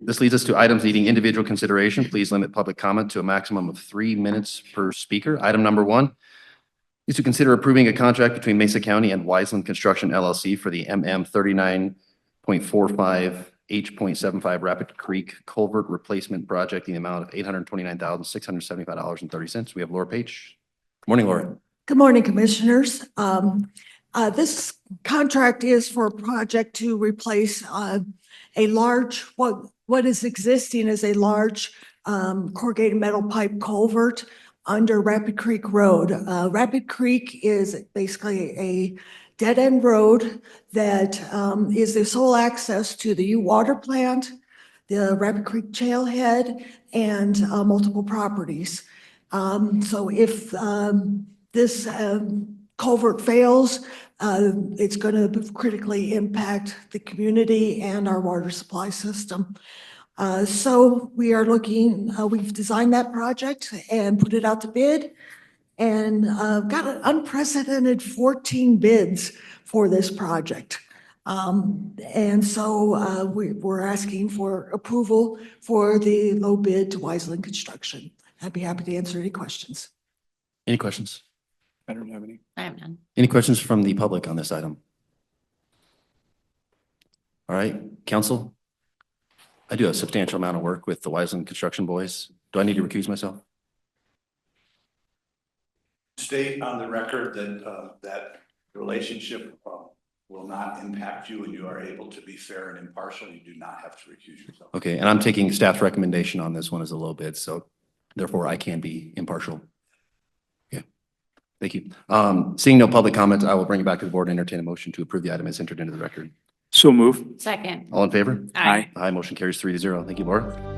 This leads us to items needing individual consideration. Please limit public comment to a maximum of 3 minutes per speaker. Item number 1 is to consider approving a contract between Mesa County and Wiseland Construction LLC for the MM 39.45 H.75 Rapid Creek Culvert Replacement Project in the amount of $829,675.30. We have Laura Page. Good morning, Laura. Good morning, Commissioners. This contract is for a project to replace a large, what is existing is a large corrugated metal pipe culvert under Rapid Creek Road. Rapid Creek is basically a dead-end road that is the sole access to the Ute Water Plant, the Rapid Creek Trailhead, and multiple properties. So if this culvert fails, it's going to critically impact the community and our water supply system. So we are looking, we've designed that project and put it out to bid, and got an unprecedented 14 bids for this project. And so we're asking for approval for the low bid to Wiseland Construction. I'd be happy to answer any questions. Any questions? I don't have any. I have none. Any questions from the public on this item? All right, council. I do a substantial amount of work with the Wiseland Construction boys. Do I need to recuse myself? State on the record that that relationship will not impact you and you are able to be fair and impartial. You do not have to recuse yourself. Okay, and I'm taking staff's recommendation on this one as a low bid, so therefore I can be impartial. Okay, thank you. Seeing no public comments, I will bring it back to the board and entertain a motion to approve the item as entered into the record. So move. Second. All in favor? Aye. Aye, motion carries 3-0. Thank you, Laura.